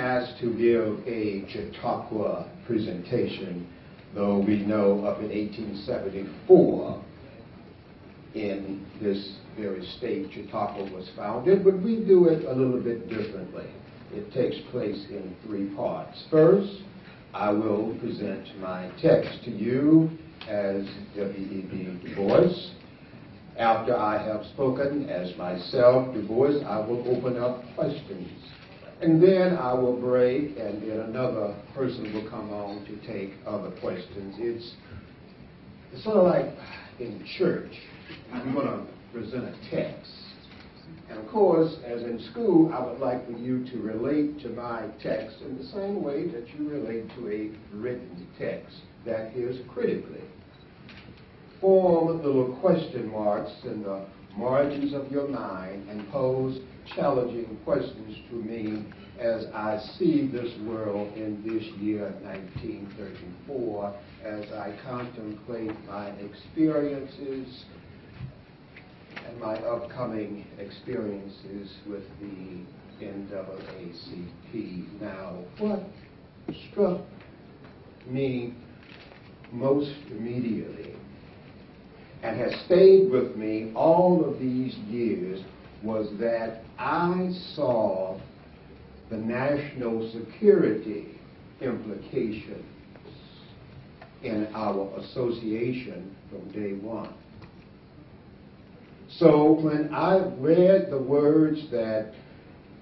asked to give a Chautauqua presentation, though we know up in 1874 in this very state Chautauqua was founded, but we do it a little bit differently. It takes place in three parts. First, I will present my text to you as W.E.B Du Bois. After I have spoken as myself, Du Bois, I will open up questions. And then I will break, and then another person will come on to take other questions. It's sort of like in church. I'm going to present a text. And of course, as in school, I would like for you to relate to my text in the same way that you relate to a written text, that is, critically. Form little question marks in the margins of your mind and pose challenging questions to me as I see this world in this year 1934, as I contemplate my experiences and my upcoming experiences with the NAACP. Now, what struck me most immediately and has stayed with me all of these years was that I saw the national security implications in our association from day one. So when I read the words that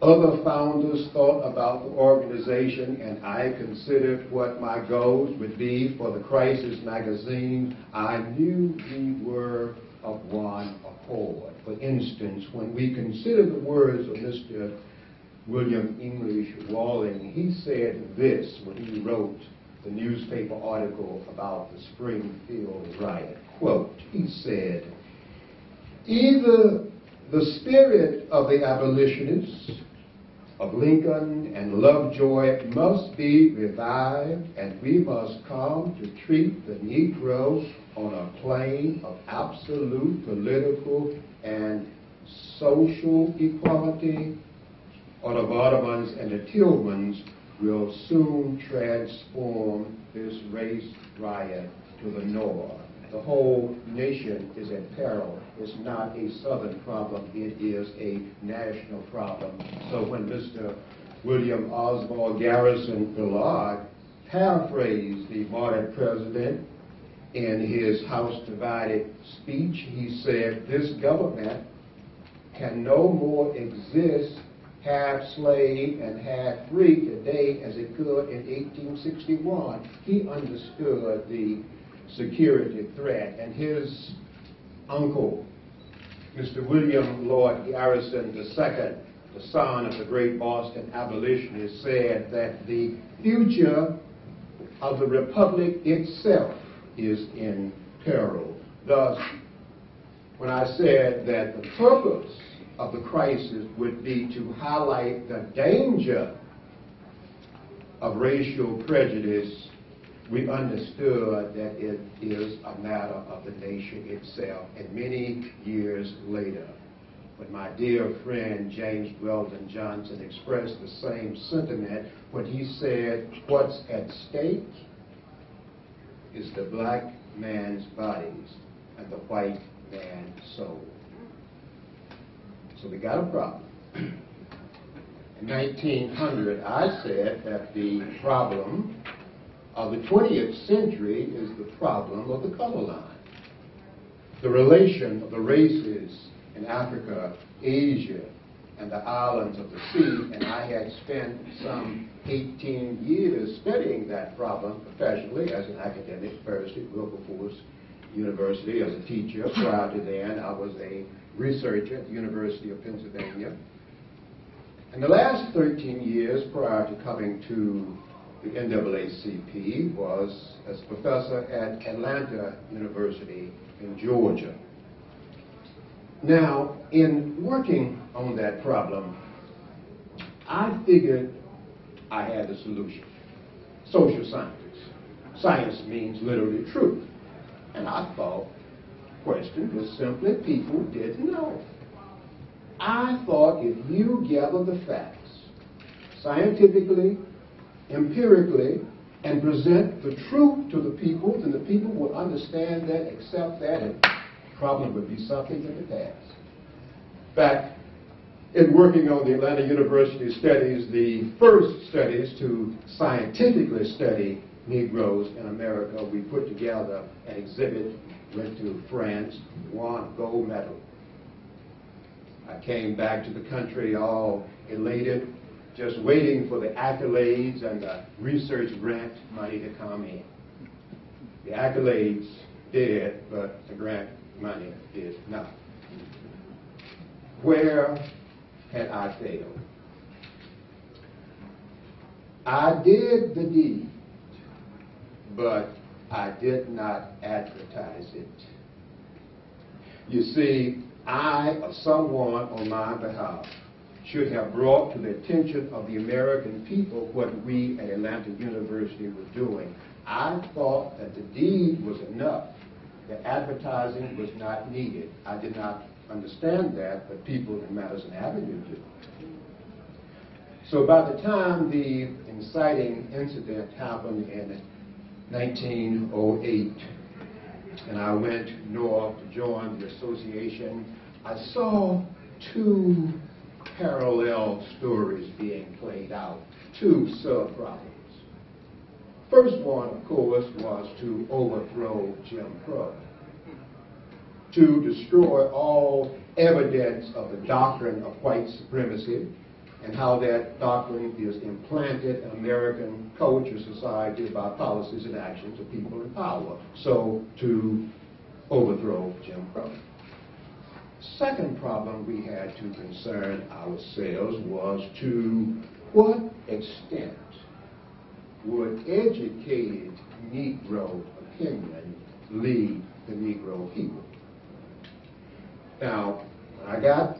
other founders thought about the organization, and I considered what my goals would be for the Crisis magazine, I knew we were of one accord. For instance, when we consider the words of Mr. William English Walling, he said this when he wrote the newspaper article about the Springfield riot. Quote, he said, "Either the spirit of the abolitionists, of Lincoln and Lovejoy must be revived, and we must come to treat the Negro on a plane of absolute political and social equality, or the Vardaman's and the Tillmans will soon transform this race riot to the north. The whole nation is at peril. It's not a Southern problem. It is a national problem." So when Mr. William Oswald Garrison Villard paraphrased the martyred president in his House Divided speech, he said, "This government can no more exist half slave and half free today as it could in 1861. He understood the security threat, and his uncle, Mr. William Lloyd Garrison II, the son of the great Boston abolitionist, said that the future of the Republic itself is in peril. Thus, when I said that the purpose of the crisis would be to highlight the danger of racial prejudice, we understood that it is a matter of the nation itself. And many years later, when my dear friend James Weldon Johnson expressed the same sentiment when he said, "What's at stake is the black man's bodies and the white man's soul." So we got a problem. In 1900, I said that the problem of the 20th century is the problem of the color line. The relation of the races in Africa, Asia, and the islands of the sea, and I had spent some 18 years studying that problem professionally as an academic, first at Wilberforce University as a teacher. Prior to then, I was a researcher at the University of Pennsylvania. And the last 13 years prior to coming to the NAACP was as professor at Atlanta University in Georgia. Now, in working on that problem, I figured I had the solution. Social science. Science means literally truth. And I thought the question was simply people didn't know. I thought if you gather the facts, scientifically, empirically, and present the truth to the people, then the people will understand that, accept that, and the problem would be something in the past. In fact, in working on the Atlanta University studies, the first studies to scientifically study Negroes in America, we put together an exhibit, went to France, won gold medal. I came back to the country all elated, just waiting for the accolades and the research grant money to come in. The accolades did, but the grant money did not. Where had I failed? I did the deed, but I did not advertise it. You see, I, or someone on my behalf, should have brought to the attention of the American people what we at Atlanta University were doing. I thought that the deed was enough, that advertising was not needed. I did not understand that, but people in Madison Avenue do. So by the time the inciting incident happened in 1908, and I went north to join the association, I saw two parallel stories being played out, two sub-problems. First one, of course, was to overthrow Jim Crow, to destroy all evidence of the doctrine of white supremacy and how that doctrine is implanted in American culture, society, by policies and actions of people in power. So, to overthrow Jim Crow. Second problem we had to concern ourselves was to what extent would educated Negro opinion lead the Negro people. Now, when I got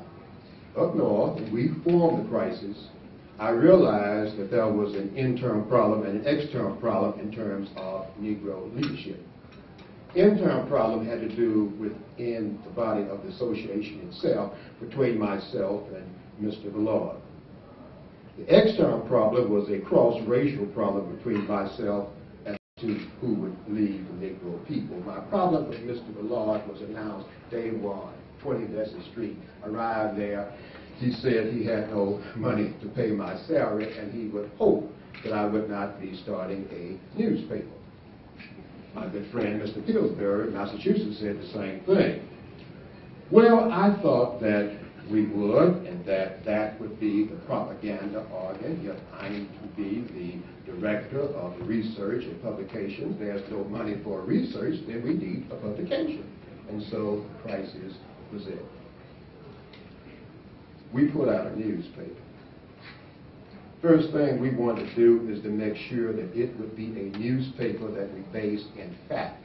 up north and we formed the crisis, I realized that there was an internal problem and an external problem in terms of Negro leadership. Internal problem had to do within the body of the association itself, between myself and Mr. Villard. The external problem was a cross-racial problem between myself and to who would lead the Negro people. My problem with Mr. Villard was announced day one, 20 Vesey Street. Arrived there, he said he had no money to pay my salary and he would hope that I would not be starting a newspaper. My good friend, Mr. Pillsbury, Massachusetts, said the same thing. Well, I thought that we would, and that would be the propaganda organ. If I'm to be the director of research and publications, there's no money for research, then we need a publication. And so the crisis was it. We put out a newspaper. First thing we wanted to do is to make sure that it would be a newspaper that we based in facts.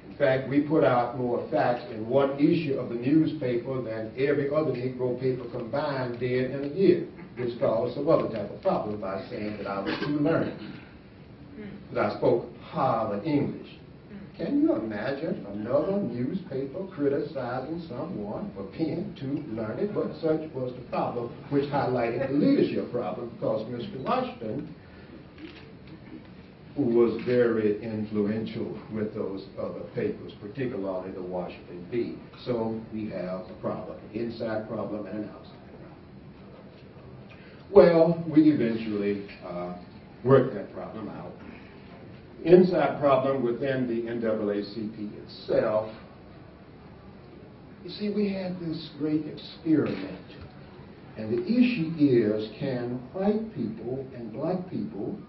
In fact, we put out more facts in one issue of the newspaper than every other Negro paper combined did in a year, which caused some other type of problem by saying that I was too learned, that I spoke Harvard English. Can you imagine another newspaper criticizing someone for being too learned? But such was the problem, which highlighted the leadership problem, because Mr. Washington, who was very influential with those other papers, particularly the Washington Bee. So we have a problem, inside problem and an outside problem. Well, we eventually worked that problem out. Inside problem within the NAACP itself, you see, we had this great experiment. And the issue is, can white people and black people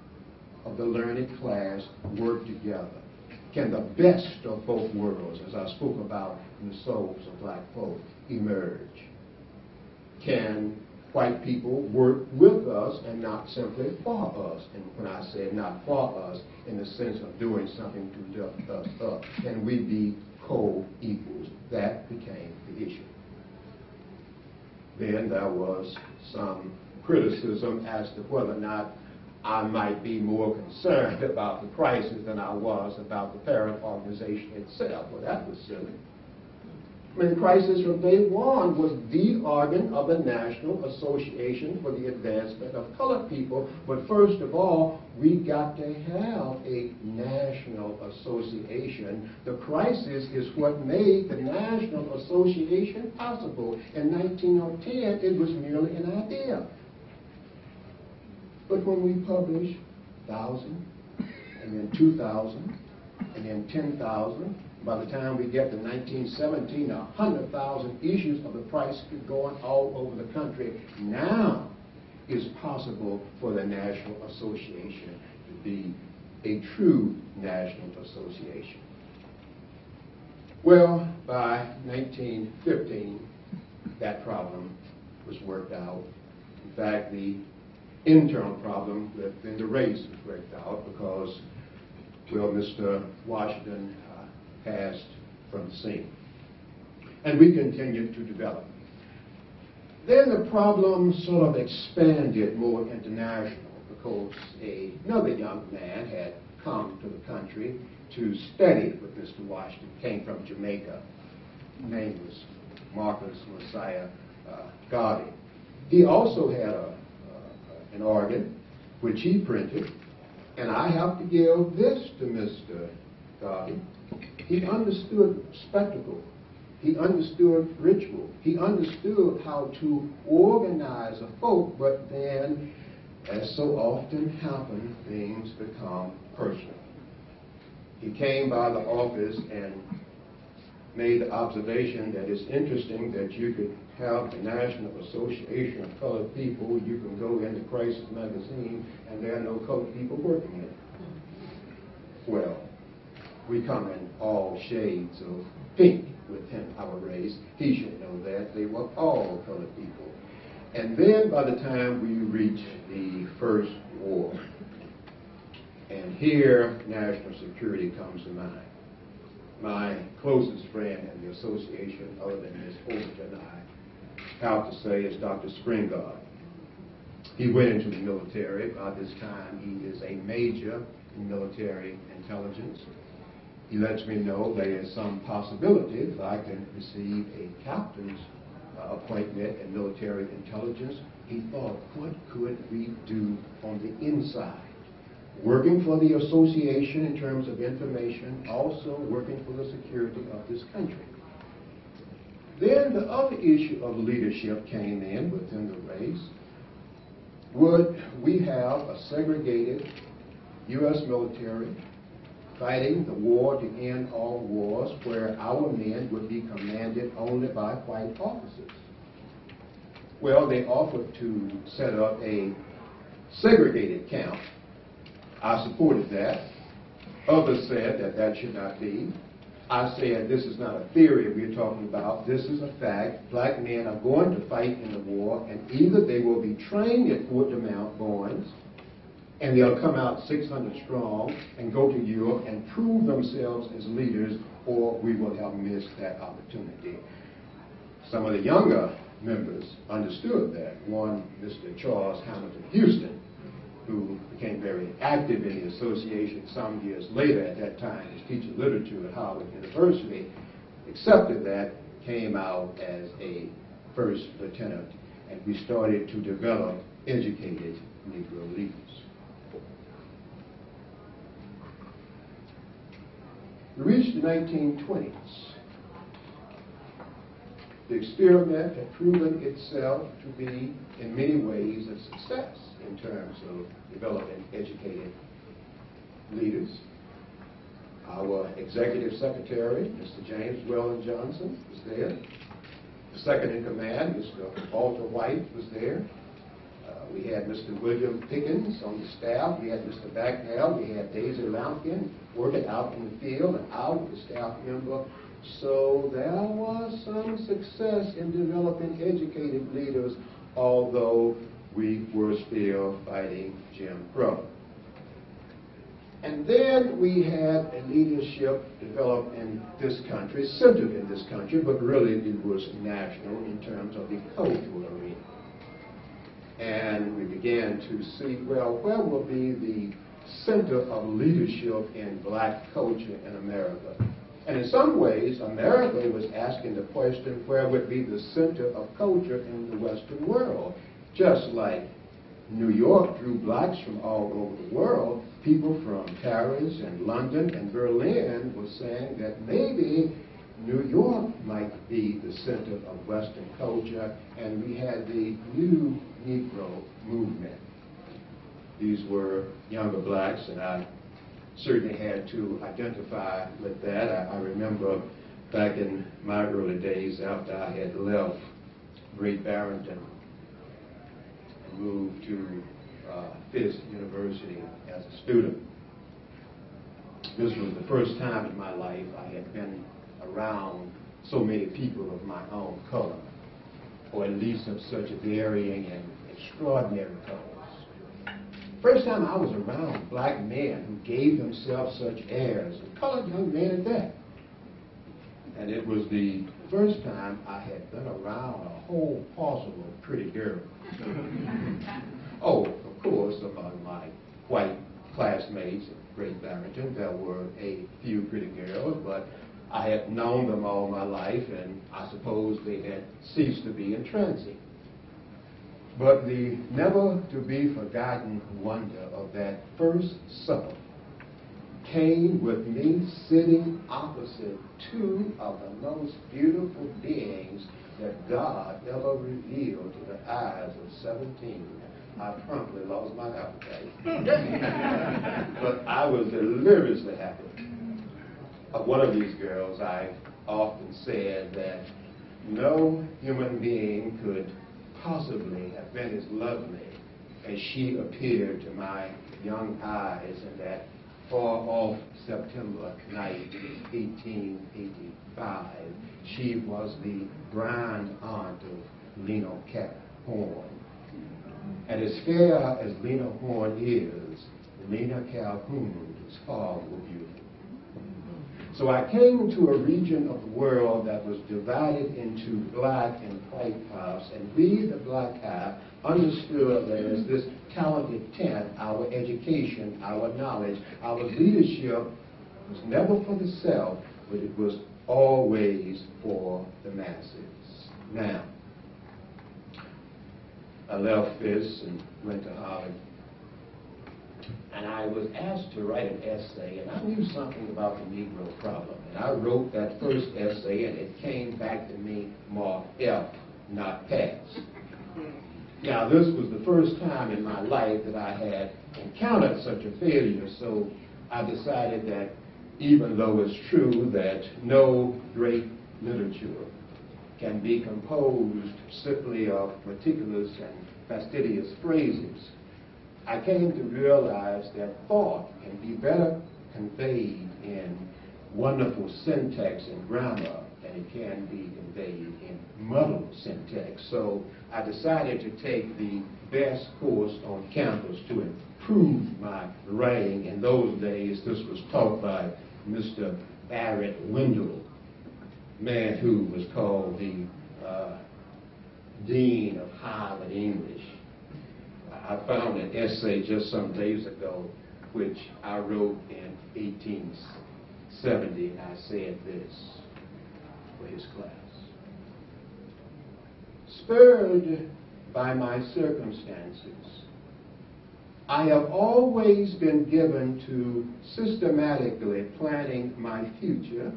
of the learned class work together? Can the best of both worlds, as I spoke about in the souls of black folk, emerge? Can white people work with us and not simply for us? And when I say not for us, in the sense of doing something to lift us up, can we be co-equals? That became the issue. Then there was some criticism as to whether or not I might be more concerned about the crisis than I was about the parent organization itself. Well, that was silly. I mean, Crisis from day one was the organ of the National Association for the Advancement of Colored People. But first of all, we got to have a national association. The crisis is what made the National Association possible. In 1910, it was merely an idea. But when we publish 1,000, and then 2,000, and then 10,000, by the time we get to 1917, 100,000 issues of the price going all over the country. Now it's possible for the National Association to be a true national association. Well, by 1915, that problem was worked out. In fact, the internal problem within the race was worked out because, well, Mr. Washington passed from the scene. And we continued to develop. Then the problem sort of expanded more international because another young man had come to the country to study with Mr. Washington, came from Jamaica. His name was Marcus Messiah Garvey. He also had an organ which he printed, and I have to give this to Mr. Garvey. He understood spectacle. He understood ritual. He understood how to organize a folk, but then, as so often happens, things become personal. He came by the office and made the observation that it's interesting that you could have the National Association of Colored People. You can go into Crisis magazine, and there are no colored people working in it. Well, we come in all shades of pink with him, our race. He should know that. They were all colored people. And then by the time we reach the First War, and here national security comes to mind. My closest friend in the association, other than Ms. Overton, I have to say, is Dr. Springard. He went into the military. By this time, he is a major in military intelligence. He lets me know there is some possibility that I can receive a captain's appointment in military intelligence. He thought, what could we do on the inside? Working for the association in terms of information, also working for the security of this country. Then the other issue of leadership came in within the race. Would we have a segregated U.S. military fighting the war to end all wars, where our men would be commanded only by white officers? Well, they offered to set up a segregated camp. I supported that. Others said that that should not be. I said this is not a theory we're talking about. This is a fact. Black men are going to fight in the war, and either they will be trained at Fort de Mount Barnes, and they'll come out 600 strong and go to Europe and prove themselves as leaders, or we will have missed that opportunity. Some of the younger members understood that. One, Mr. Charles Hamilton Houston, who became very active in the association some years later, at that time as teaching literature at Howard University, accepted that, came out as a first lieutenant, and we started to develop educated Negro leaders. We reached the 1920s. The experiment had proven itself to be, in many ways, a success in terms of developing educated leaders. Our executive secretary, Mr. James Weldon Johnson, was there. The second in command, Mr. Walter White, was there. We had Mr. William Pickens on the staff. We had Mr. Backnell. We had Daisy Lampkin working out in the field, and I was a staff member. So there was some success in developing educated leaders, although we were still fighting Jim Crow. And then we had a leadership developed in this country, centered in this country, but really it was national in terms of the cultural arena. And we began to see, well, where will be the center of leadership in black culture in America? And in some ways, America was asking the question, where would be the center of culture in the Western world? Just like New York drew blacks from all over the world, people from Paris and London and Berlin were saying that maybe New York might be the center of Western culture, and we had the New Negro movement. These were younger blacks, and I certainly had to identify with that. I remember back in my early days, after I had left Great Barrington and moved to Fisk University as a student. This was the first time in my life I had been around so many people of my own color, or at least of such varying and extraordinary colors. First time I was around black men who gave themselves such airs, and colored young men at that. And it was the first time I had been around a whole parcel of pretty girls. Oh, of course, among my white classmates at Great Barrington, there were a few pretty girls, but I had known them all my life, and I suppose they had ceased to be entrancing. But the never-to-be-forgotten wonder of that first supper came with me sitting opposite two of the most beautiful beings that God ever revealed to the eyes of 17. I promptly lost my appetite. But I was deliriously happy. Of one of these girls, I often said that no human being could possibly have been as lovely as she appeared to my young eyes in that far-off September night, 1885. She was the grand aunt of Lena Calhoun. And as fair as Lena Horne is, Lena Calhoun is far more beautiful. So I came to a region of the world that was divided into black and white halves, and we, the black half, understood that as this talented tent, our education, our knowledge, our leadership was never for the self, but it was always for the masses. Now, I left Fisk and went to Harvard, and I was asked to write an essay, and I knew something about the Negro problem. And I wrote that first essay, and it came back to me marked F, not pass. Now, this was the first time in my life that I had encountered such a failure, so I decided that even though it's true that no great literature can be composed simply of meticulous and fastidious phrases, I came to realize that thought can be better conveyed in wonderful syntax and grammar than it can be conveyed in muddled syntax. So I decided to take the best course on campus to improve my writing. In those days, this was taught by Mr. Barrett Wendell, man who was called the Dean of Harvard English. I found an essay just some days ago, which I wrote in 1870, and I said this for his class. Spurred by my circumstances, I have always been given to systematically planning my future,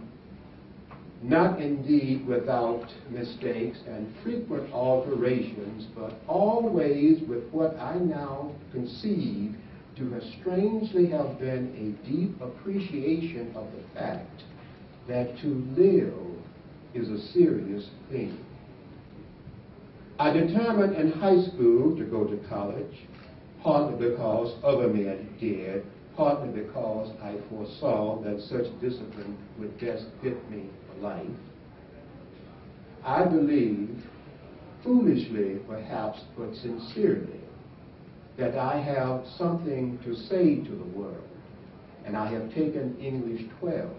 not indeed without mistakes and frequent alterations, but always with what I now conceive to have strangely have been a deep appreciation of the fact that to live is a serious thing. I determined in high school to go to college, partly because other men did, partly because I foresaw that such discipline would best fit me for life. I believe, foolishly perhaps, but sincerely, that I have something to say to the world, and I have taken English 12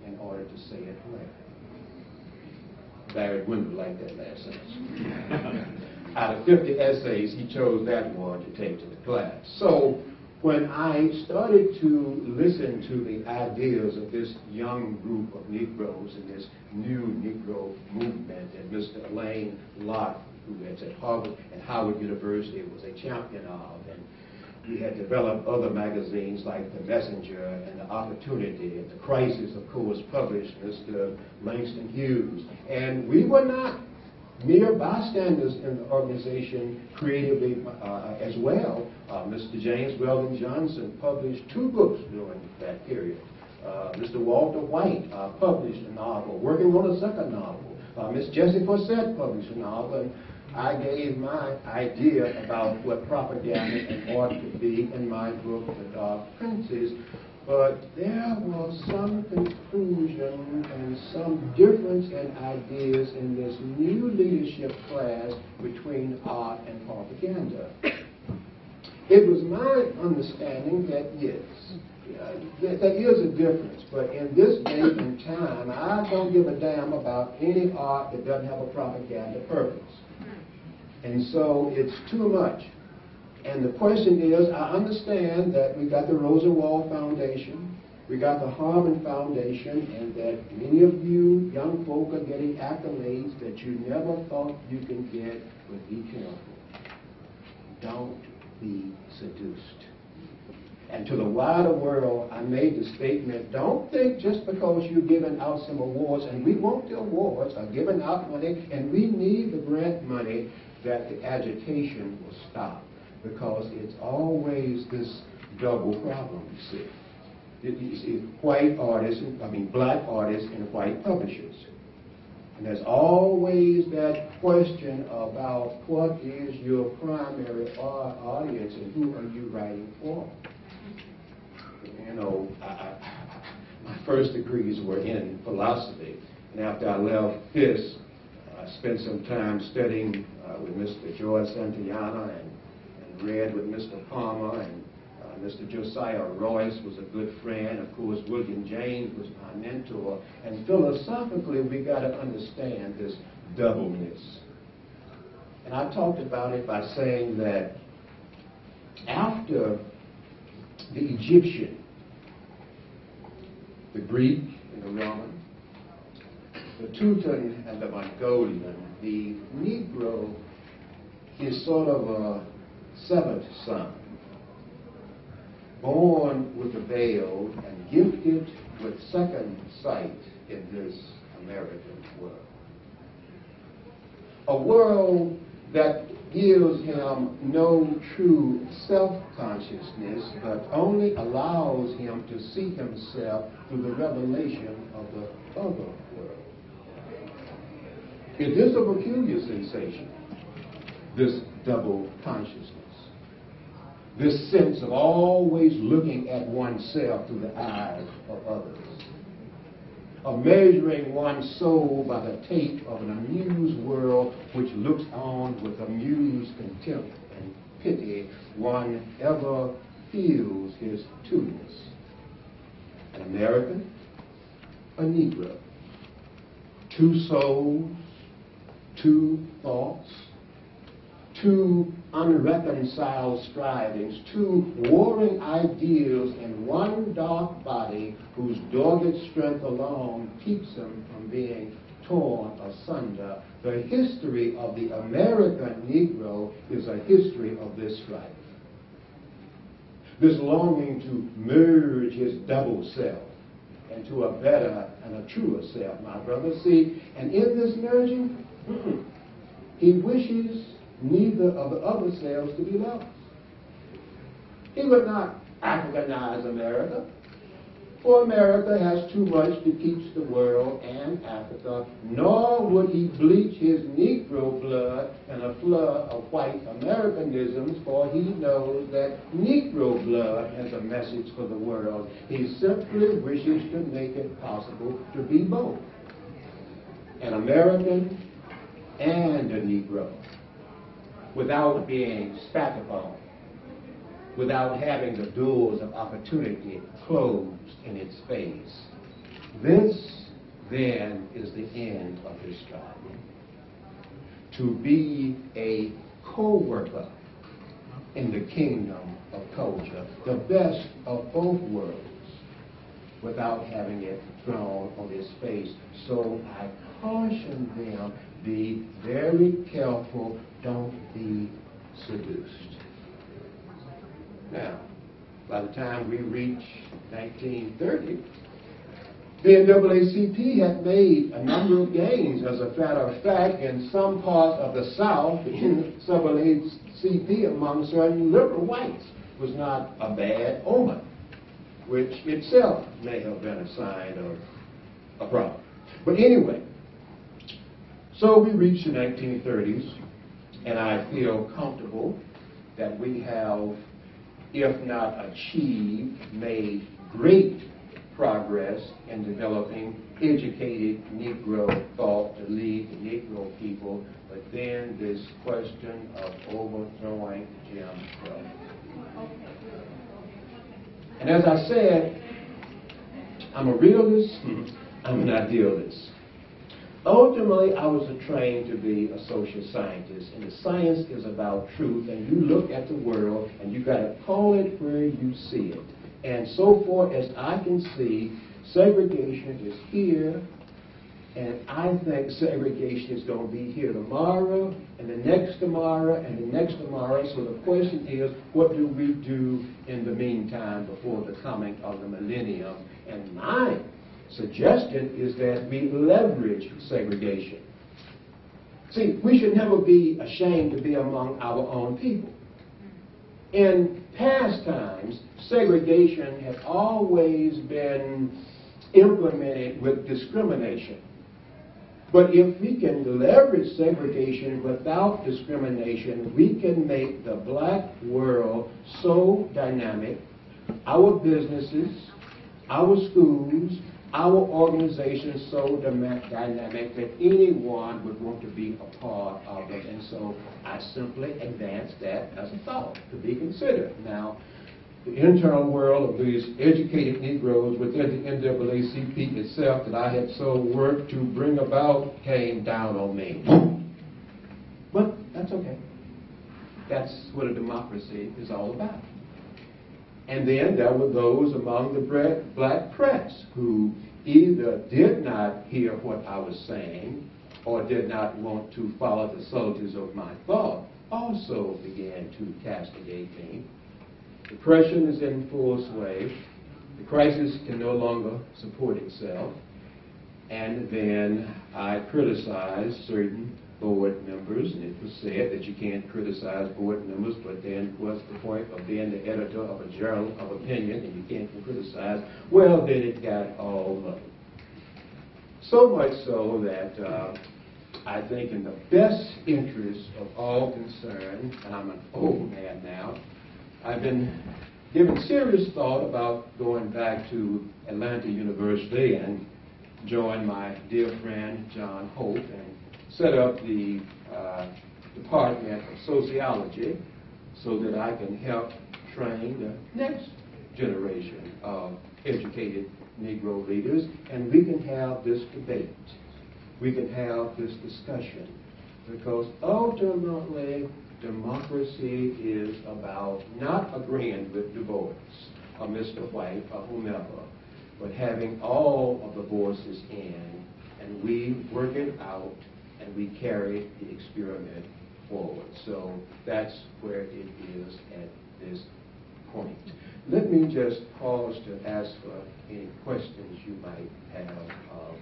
in order to say it well. Barrett Wendell liked that last sentence. Out of 50 essays, he chose that one to take to the class. So when I started to listen to the ideas of this young group of Negroes in this new Negro movement that Mr. Elaine Lott, who was at Harvard and Howard University, was a champion of, and we had developed other magazines like The Messenger and The Opportunity, and The Crisis, of course, published Mr. Langston Hughes. And we were not mere bystanders in the organization creatively as well. Mr. James Weldon Johnson published 2 books during that period. Mr. Walter White published a novel, working on a second novel. Miss Jessie Forsett published a novel, and I gave my idea about what propaganda and art could be in my book, The Dark Princes. But there was some confusion and some difference in ideas in this new leadership class between art and propaganda. It was my understanding that yes, there is a difference, but in this day and time, I don't give a damn about any art that doesn't have a propaganda purpose. And so it's too much. And the question is, I understand that we got the Rosenwald Foundation, we got the Harmon Foundation, and that many of you young folk are getting accolades that you never thought you could get, but be careful. Don't be seduced. And to the wider world, I made the statement, don't think just because you're giving out some awards, and we want the awards, are giving out money, and we need the grant money, that the agitation will stop. Because it's always this double problem, you see. You see, white artists, black artists and white publishers. And there's always that question about what is your primary audience and who are you writing for? You know, my first degrees were in philosophy. And after I left Fisk, I spent some time studying with Mr. George Santayana and read with Mr. Palmer, and Mr. Josiah Royce was a good friend. Of course, William James was my mentor. And philosophically, we got to understand this doubleness. And I talked about it by saying that after the Egyptian, the Greek and the Roman, the Teuton and the Mongolian, the Negro is sort of a seventh son, born with a veil and gifted with second sight in this American world. A world that gives him no true self-consciousness, but only allows him to see himself through the revelation of the other world. It is a peculiar sensation, this double consciousness, this sense of always looking at oneself through the eyes of others, of measuring one's soul by the tape of an amused world which looks on with amused contempt and pity one ever feels his two-ness. An American, a Negro, two souls, two thoughts, two unreconciled strivings, two warring ideals in one dark body whose dogged strength alone keeps them from being torn asunder. The history of the American Negro is a history of this strife. This longing to merge his double self into a better and a truer self, my brother. See, and in this merging, he wishes neither of the other selves to be lost. He would not Africanize America, for America has too much to teach the world and Africa, nor would he bleach his Negro blood in a flood of white Americanisms, for he knows that Negro blood has a message for the world. He simply wishes to make it possible to be both an American and a Negro, without being spat upon, without having the doors of opportunity closed in its face. This, then, is the end of this striving. To be a co-worker in the kingdom of culture, the best of both worlds, without having it thrown on his face. So I caution them, be very careful, don't be seduced. Now, by the time we reach 1930, the NAACP had made a number of gains. As a matter of fact, in some parts of the South, the NAACP among certain liberal whites was not a bad omen, which itself may have been a sign of a problem. But anyway, so we reach the 1930s, and I feel comfortable that we have, if not achieved, made great progress in developing educated Negro thought to lead the Negro people, but then this question of overthrowing Jim Crow. And as I said, I'm a realist, I'm an idealist. Ultimately, I was trained to be a social scientist, and the science is about truth, and you look at the world, and you got to call it where you see it. And so far as I can see, segregation is here, and I think segregation is going to be here tomorrow, and the next tomorrow, and the next tomorrow. So the question is, what do we do in the meantime before the coming of the millennium? And my suggestion is that we leverage segregation. See, we should never be ashamed to be among our own people. In past times, segregation had always been implemented with discrimination. But if we can leverage segregation without discrimination, we can make the black world so dynamic, our businesses, our schools, our organizations so dynamic that anyone would want to be a part of it. And so I simply advance that as a thought to be considered. Now, the internal world of these educated Negroes within the NAACP itself that I had so worked to bring about came down on me. But that's okay. That's what a democracy is all about. And then there were those among the black press who either did not hear what I was saying or did not want to follow the subtleties of my thought, also began to castigate me. Depression is in full sway. The crisis can no longer support itself. And then I criticized certain board members, and it was said that you can't criticize board members, but then what's the point of being the editor of a journal of opinion and you can't criticize? Well, then it got all ugly. So much so that I think in the best interest of all concerned, and I'm an old man now, I've been giving serious thought about going back to Atlanta University and join my dear friend John Hope and set up the Department of Sociology so that I can help train the next generation of educated Negro leaders, and we can have this debate. We can have this discussion, because ultimately democracy is about not agreeing with Du Bois or Mr. White or whomever, but having all of the voices in, and we work it out, and we carry the experiment forward. So that's where it is at this point. Let me just pause to ask for any questions you might have of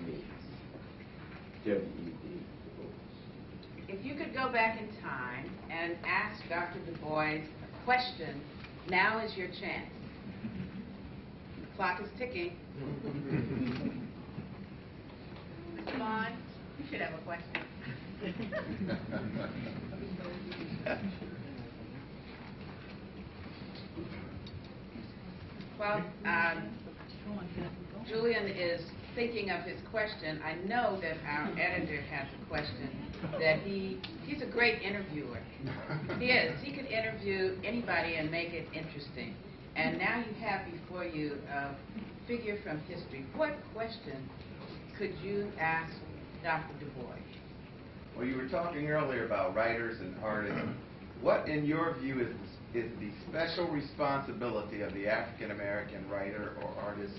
me. W.E.B Du Bois. If you could go back in time and ask Dr. Du Bois a question, now is your chance. The clock is ticking. Mr. Bond, you should have a question. Well, Julian is thinking of his question. I know that our editor has a question, that he's a great interviewer. He is. He could interview anybody and make it interesting. And now you have before you a figure from history. What question could you ask Dr. Du Bois? Well, you were talking earlier about writers and artists, What, in your view, is the special responsibility of the African American writer or artist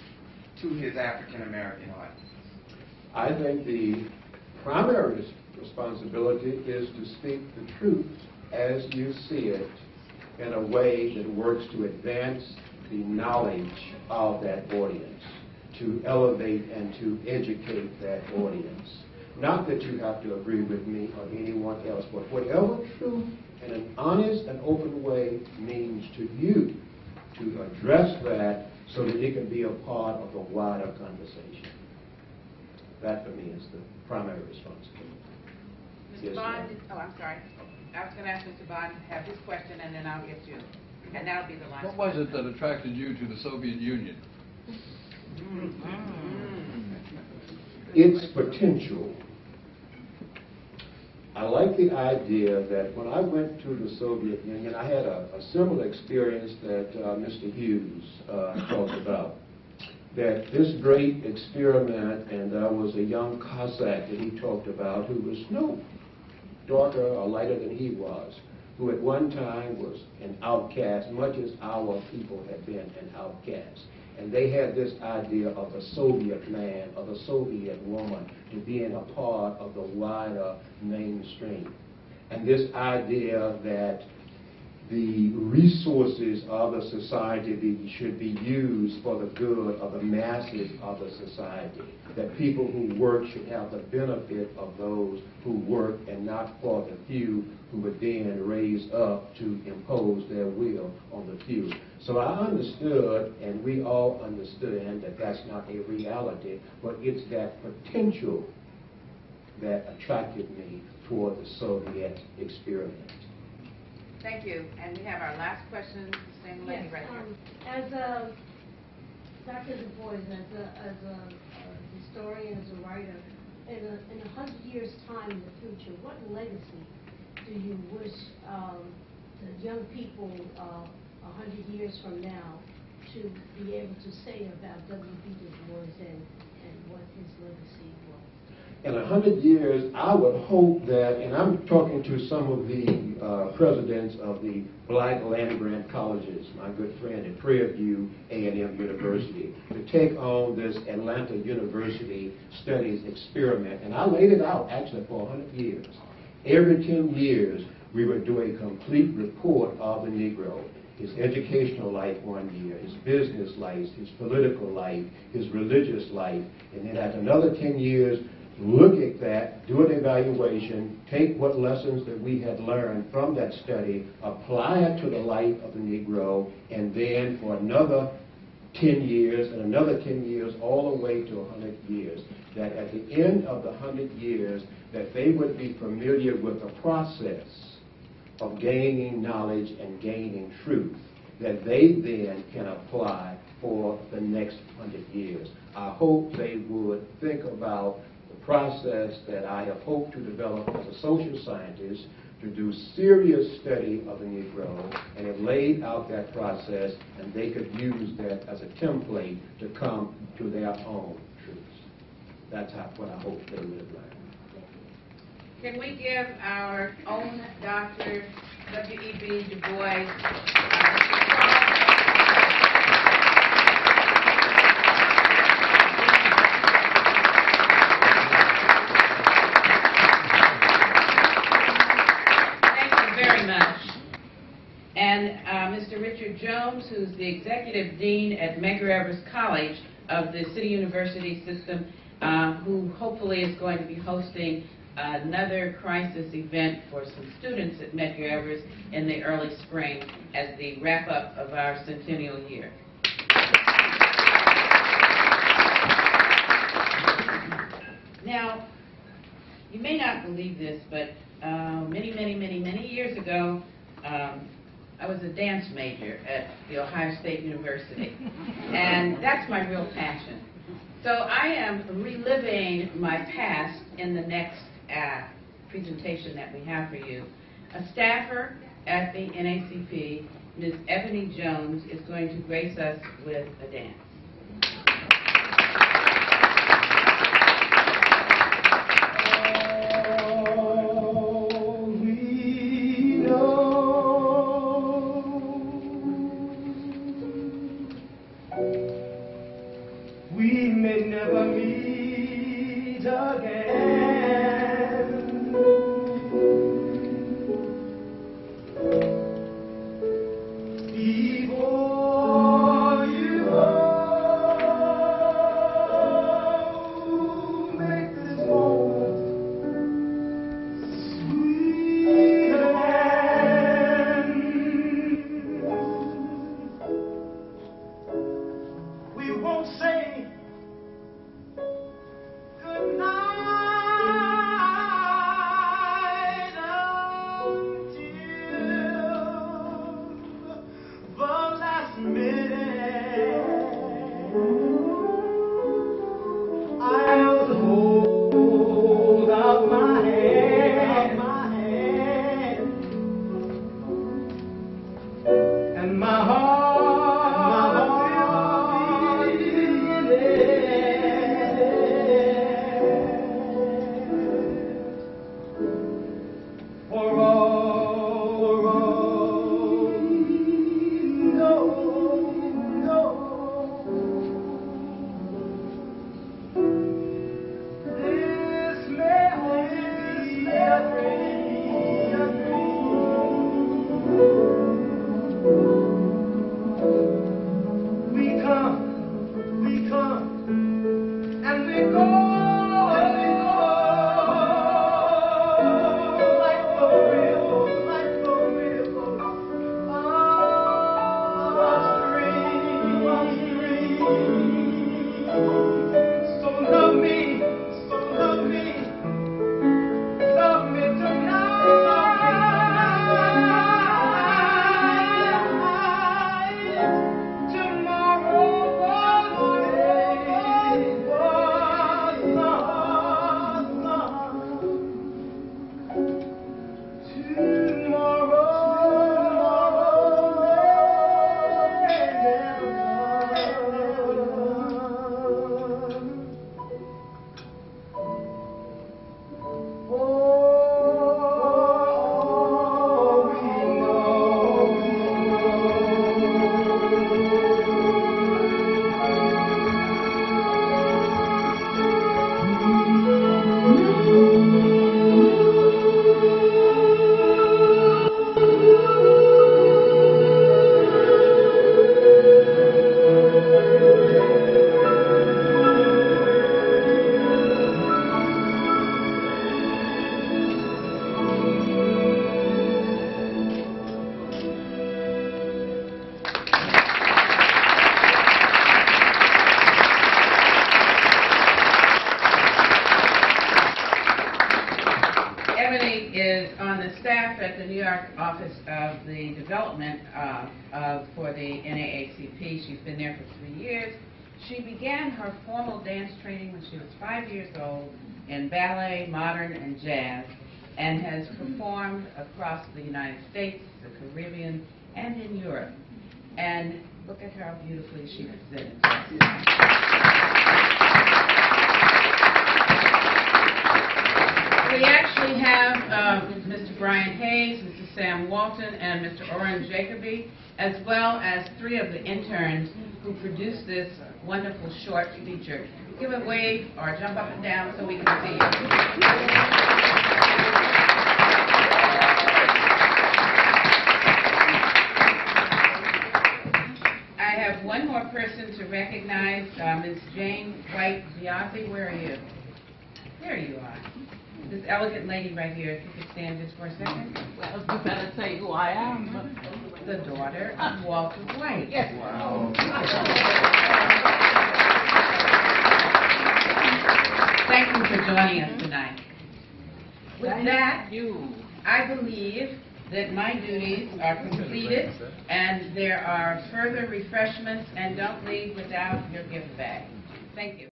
to his African American audience? I think the primary responsibility is to speak the truth as you see it in a way that works to advance the knowledge of that audience, to elevate and to educate that audience. Not that you have to agree with me or anyone else, but whatever truth in an honest and open way means to you, to address that so that it can be a part of the wider conversation. That for me is the primary responsibility. Mr. Yes, Bond, ma'am. oh, I'm sorry. I was going to ask Mr. Bond to have his question, and then I'll get you. And that'll be the last What was it that attracted you to the Soviet Union? Its potential. I like the idea that when I went to the Soviet Union, I had a similar experience that Mr. Hughes talked about. That this great experiment, and there was a young Cossack that he talked about who was no darker or lighter than he was, who at one time was an outcast, much as our people had been an outcast. And they had this idea of the Soviet man, of the Soviet woman, to being a part of the wider mainstream. And this idea that the resources of the society should be used for the good of the masses of the society. That people who work should have the benefit of those who work and not for the few who would then raise up to impose their will on the few. So I understood, and we all understand, that that's not a reality, but it's that potential that attracted me toward the Soviet experiment. Thank you. And we have our last question, the same lady right here. As Dr. Du Bois, as a historian, as a writer, in 100 years' time in the future, what legacy do you wish the young people 100 years from now to be able to say about W.E.B Du Bois and what his legacy was? In 100 years, I would hope that, and I'm talking to some of the presidents of the black land-grant colleges, my good friend at Prairie View A&M University, to take on this Atlanta University Studies experiment. And I laid it out actually for 100 years. Every 10 years, we would do a complete report of the Negro. His educational life one year, his business life, his political life, his religious life, and then after another 10 years, look at that, do an evaluation, take what lessons that we had learned from that study, apply it to the life of the Negro, and then for another 10 years and another 10 years, all the way to 100 years, that at the end of the 100 years, that they would be familiar with the process of gaining knowledge and gaining truth, that they then can apply for the next 100 years. I hope they would think about process that I have hoped to develop as a social scientist, to do serious study of the Negro, and have laid out that process, and they could use that as a template to come to their own truths. That's what I hope they would have learned. Can we give our own Dr. W.E.B. Du Bois and Mr. Richard Jones, who's the Executive Dean at Medgar Evers College of the City University System, who hopefully is going to be hosting another crisis event for some students at Medgar Evers in the early spring as the wrap-up of our centennial year. Now, you may not believe this, but many years ago, I was a dance major at The Ohio State University, and that's my real passion. So I am reliving my past in the next presentation that we have for you. A staffer at the NAACP, Ms. Ebony Jones, is going to grace us with a dance. We know may never meet again. Before you go, make this moment sweet again. We won't say good night until the last minute. I'll hold out my hand, and my heart will beat it. For all we know, this may be a dream. We come, and we go, like the river, upstream. So love me tonight. Tomorrow Is on the staff at the New York office of the development for the NAACP. She's been there for 3 years. She began her formal dance training when she was 5 years old in ballet, modern, and jazz, and has performed across the United States, the Caribbean, and in Europe. And look at how beautifully she presented. We actually have Mr. Brian Hayes, Mr. Sam Walton, and Mr. Oren Jacoby, as well as 3 of the interns who produced this wonderful short feature. Give a wave or jump up and down so we can see you. I have one more person to recognize, Ms. Jane White-Biazzi. Where are you? There you are. This elegant lady right here, if you could stand just for a second. Well, you better say who I am. The daughter of Walter White. Yes. Wow. Thank you for joining us tonight. With that, You. I believe that my duties are completed and there are further refreshments, and don't leave without your gift bag. Thank you.